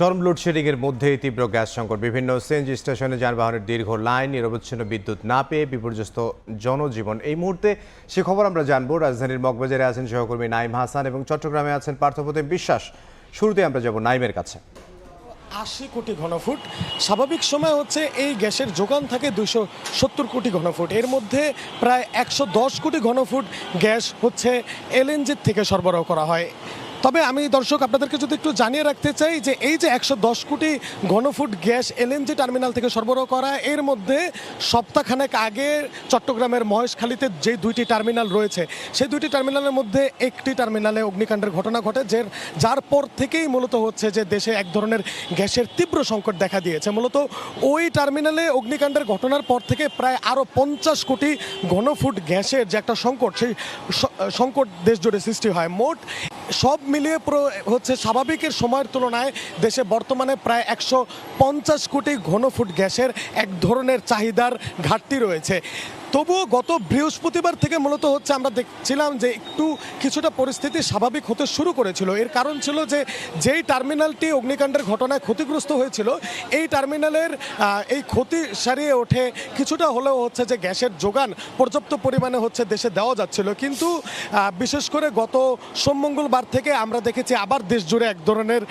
চরম লোডশেডিংয়ের মধ্যেই তীব্র গ্যাস সংকট। বিভিন্ন সিএনজি স্টেশনে যানবাহনের দীর্ঘ লাইন, নিরবচ্ছিন্ন বিদ্যুৎ না পেয়ে বিপর্যস্ত জনজীবন। এই মুহূর্তে সে খবর আমরা জানবো। রাজধানীর মগবাজারে আছেন সহকর্মী নাইম হাসান এবং চট্টগ্রামে আছেন পার্থপ্রতিম বিশ্বাস। শুরুতে আমরা যাব নাইমের কাছে। 80 কোটি ঘনফুট স্বাভাবিক সময় হচ্ছে এই গ্যাসের যোগান থাকে 270 কোটি ঘনফুট। এর মধ্যে প্রায় 110 কোটি ঘনফুট গ্যাস হচ্ছে এলএনজি থেকে সরবরাহ করা হয়। তবে আমি দর্শক আপনাদেরকে যদি একটু জানিয়ে রাখতে চাই যে এই যে 110 কোটি ঘনফুট গ্যাস এলএনজি টার্মিনাল থেকে সরবরাহ করা, এর মধ্যে সপ্তাহখানেক আগে চট্টগ্রামের মহেশখালীতে যে দুইটি টার্মিনাল রয়েছে সেই দুইটি টার্মিনালের মধ্যে একটি টার্মিনালে অগ্নিকাণ্ডের ঘটনা ঘটে, যার পর থেকেই মূলত হচ্ছে যে দেশে এক ধরনের গ্যাসের তীব্র সংকট দেখা দিয়েছে। মূলত ওই টার্মিনালে অগ্নিকাণ্ডের ঘটনার পর থেকে প্রায় আরও 50 কোটি ঘনফুট গ্যাসের যে একটা সংকট, সেই সংকট দেশ জুড়ে সৃষ্টি হয়। মোট সব মিলিয়ে পুরো হচ্ছে স্বাভাবিকের সময়ের তুলনায় দেশে বর্তমানে প্রায় 150 কোটি ঘনফুট গ্যাসের এক ধরনের চাহিদার ঘাটতি রয়েছে। তবুও গত বৃহস্পতিবার থেকে মূলত হচ্ছে আমরা দেখছিলাম যে কিছুটা পরিস্থিতি স্বাভাবিক হতে শুরু করেছিল। এর কারণ ছিল যে যেই টার্মিনালটি অগ্নিকাণ্ডের ঘটনায় ক্ষতিগ্রস্ত হয়েছিল, এই টার্মিনালের এই ক্ষতি সারিয়ে ওঠে কিছুটা হলেও হচ্ছে যে গ্যাসের যোগান পর্যাপ্ত পরিমাণে হচ্ছে দেশে দেওয়া যাচ্ছিল। কিন্তু বিশেষ করে গত সোমমঙ্গলবার থেকে আমরা দেখেছি আবার দেশ জুড়ে এক ধরনের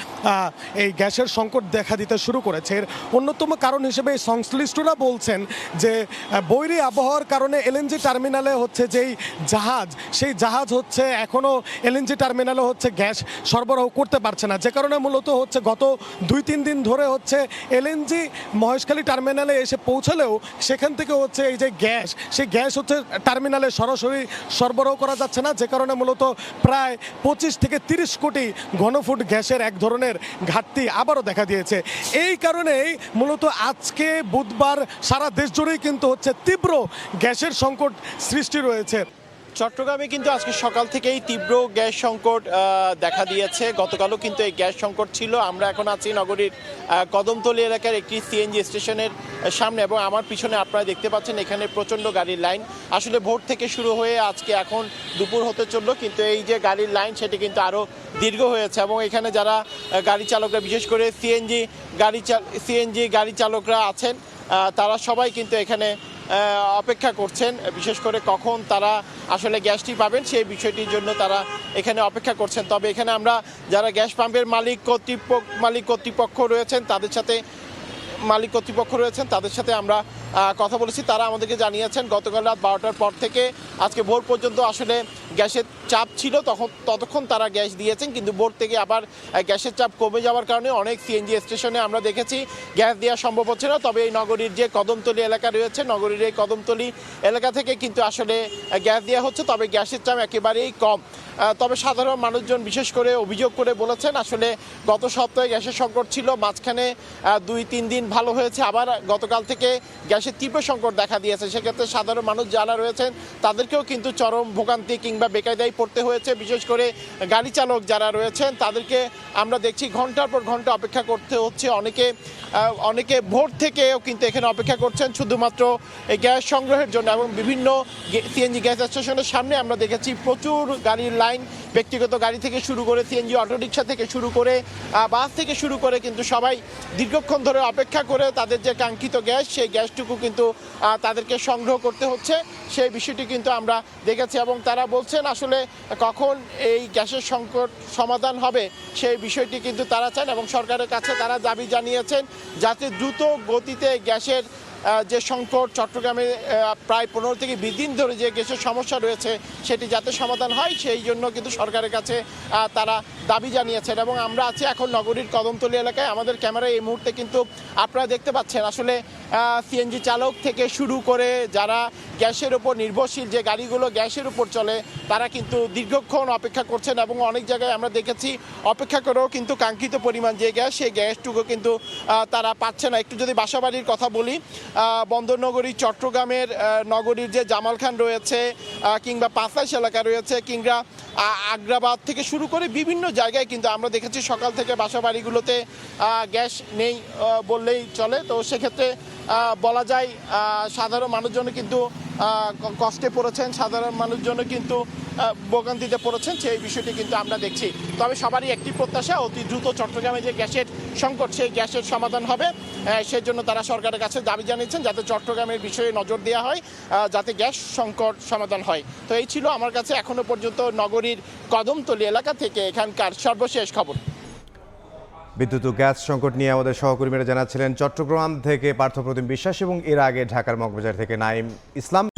এই গ্যাসের সংকট দেখা দিতে শুরু করেছে। এর অন্যতম কারণ হিসেবে সংশ্লিষ্টরা বলছেন যে বৈরী আবহাওয়ার কারণে এলএনজি টার্মিনালে হচ্ছে যেই জাহাজ, সেই জাহাজ হচ্ছে এখনও এলএনজি টার্মিনালে হচ্ছে গ্যাস সরবরাহ করতে পারছে না, যে কারণে মূলত হচ্ছে গত 2-3 দিন ধরে হচ্ছে এলএনজি মহেশখালী টার্মিনালে এসে পৌঁছালেও সেখান থেকে হচ্ছে এই যে গ্যাস, সেই গ্যাস হচ্ছে টার্মিনালে সরাসরি সরবরাহ করা যাচ্ছে না, যে কারণে মূলত প্রায় 25 থেকে 30 কোটি ঘনফুট গ্যাসের এক ধরনের ঘাটতি আবারও দেখা দিয়েছে। এই কারণেই মূলত আজকে বুধবার সারা দেশ জুড়েই কিন্তু হচ্ছে তীব্র গ্যাসের সংকট সৃষ্টি রয়েছে। চট্টগ্রামে কিন্তু আজকে সকাল থেকেই তীব্র গ্যাস সংকট দেখা দিয়েছে। গতকালও কিন্তু এই গ্যাস সংকট ছিল। আমরা এখন আছি নগরীর কদমতলী এলাকার একটি সিএনজি স্টেশনের সামনে এবং আমার পিছনে আপনারা দেখতে পাচ্ছেন এখানে প্রচণ্ড গাড়ির লাইন। আসলে ভোর থেকে শুরু হয়ে আজকে এখন দুপুর হতে চললো, কিন্তু এই যে গাড়ির লাইন সেটি কিন্তু আরও দীর্ঘ হয়েছে এবং এখানে যারা গাড়ি চালকরা, বিশেষ করে সিএনজি গাড়ি চালকরা আছেন, তারা সবাই কিন্তু এখানে অপেক্ষা করছেন, বিশেষ করে কখন তারা আসলে গ্যাসটি পাবেন সেই বিষয়টির জন্য তারা এখানে অপেক্ষা করছেন। তবে এখানে আমরা যারা গ্যাস পাম্পের মালিক কর্তৃপক্ষ রয়েছেন তাদের সাথে আমরা কথা বলেছি। তারা আমাদেরকে জানিয়েছেন গতকাল রাত 12টার পর থেকে আজকে ভোর পর্যন্ত আসলে গ্যাসের চাপ ছিল, ততক্ষণ তারা গ্যাস দিয়েছেন, কিন্তু ভোর থেকে আবার গ্যাসের চাপ কমে যাওয়ার কারণে অনেক সিএনজি স্টেশনে আমরা দেখেছি গ্যাস দেওয়া সম্ভব হচ্ছে না। তবে এই নগরীর যে কদমতলী এলাকা রয়েছে, নগরীর এই কদমতলী এলাকা থেকে কিন্তু আসলে গ্যাস দেওয়া হচ্ছে, তবে গ্যাসের চাপ একেবারেই কম। তবে সাধারণ মানুষজন বিশেষ করে অভিযোগ করে বলেছেন আসলে গত সপ্তাহে গ্যাসের সংকট ছিল, মাঝখানে 2-3 দিন ভালো হয়েছে, আবার গতকাল থেকে গ্যাসের তীব্র সংকট দেখা দিয়েছে। সেক্ষেত্রে সাধারণ মানুষ যারা রয়েছেন তাদেরকেও কিন্তু চরম ভোগান্তি কিংবা বেকায়দায় পড়তে হয়েছে। বিশেষ করে গাড়ি চালক যারা রয়েছেন তাদেরকে আমরা দেখছি ঘন্টার পর ঘন্টা অপেক্ষা করতে হচ্ছে। অনেকে ভোর থেকেও কিন্তু এখানে অপেক্ষা করছেন শুধুমাত্র এই গ্যাস সংগ্রহের জন্য। এবং বিভিন্ন সিএনজি গ্যাস স্টেশনের সামনে আমরা দেখেছি প্রচুর গাড়ির লাইন, ব্যক্তিগত গাড়ি থেকে শুরু করে সিএনজি অটোরিকশা থেকে শুরু করে বাস থেকে শুরু করে কিন্তু সবাই দীর্ঘক্ষণ ধরে অপেক্ষা করে তাদের যে কাঙ্ক্ষিত গ্যাস, সেই গ্যাসটুকু কিন্তু তাদেরকে সংগ্রহ করতে হচ্ছে, সেই বিষয়টি কিন্তু আমরা দেখেছি। এবং তারা বলছেন আসলে কখন এই গ্যাসের সংকট সমাধান হবে সেই বিষয়টি কিন্তু তারা চান এবং সরকারের কাছে তারা দাবি জানিয়েছেন যাতে দ্রুত গতিতে গ্যাসের যে সংকট, চট্টগ্রামে প্রায় 15 থেকে 20 দিন ধরে যে গ্যাসের সমস্যা রয়েছে সেটি যাতে সমাধান হয় সেই জন্য কিন্তু সরকারের কাছে তারা দাবি জানিয়েছেন। এবং আমরা আছি এখন নগরীর কদমতলী এলাকায়। আমাদের ক্যামেরায় এই মুহূর্তে কিন্তু আপনারা দেখতে পাচ্ছেন আসলে সিএনজি চালক থেকে শুরু করে যারা গ্যাসের উপর নির্ভরশীল, যে গাড়িগুলো গ্যাসের উপর চলে, তারা কিন্তু দীর্ঘক্ষণ অপেক্ষা করছেন এবং অনেক জায়গায় আমরা দেখেছি অপেক্ষা করেও কিন্তু কাঙ্ক্ষিত পরিমাণ যে গ্যাস, সেই গ্যাসটুকু কিন্তু তারা পাচ্ছে না। একটু যদি বাসাবাড়ির কথা বলি, বন্দরনগরী চট্টগ্রামের নগরীর যে জামাল খান রয়েছে কিংবা পাঁচলাইশ এলাকা রয়েছে কিংবা আগ্রাবাদ থেকে শুরু করে বিভিন্ন জায়গায় কিন্তু আমরা দেখেছি সকাল থেকে বাসাবাড়িগুলোতে গ্যাস নেই বললেই চলে। তো সেক্ষেত্রে বলা যায় সাধারণ মানুষজন কিন্তু কষ্টে পড়েছেন, সাধারণ মানুষজন কিন্তু ভোগান্তিতে পড়েছেন, সেই বিষয়টি কিন্তু আমরা দেখছি। তবে সবারই একটি প্রত্যাশা, অতি দ্রুত চট্টগ্রামে যে গ্যাসের সংকট, সেই গ্যাসের সমাধান হবে। সেজন্য তারা সরকারের কাছে দাবি জানিয়েছেন যাতে চট্টগ্রামের বিষয়ে নজর দেওয়া হয়, যাতে গ্যাস সংকট সমাধান হয়। তো এই ছিল আমার কাছে এখনো পর্যন্ত নগরীর কদমতলী এলাকা থেকে এখানকার সর্বশেষ খবর। বিদ্যুৎ ও গ্যাস সংকট নিয়ে আমাদের সহকর্মীরা জানাচ্ছিলেন চট্টগ্রাম থেকে পার্থপ্রতিম বিশ্বাস এবং এর আগে ঢাকার মগবাজার থেকে নাইম ইসলাম।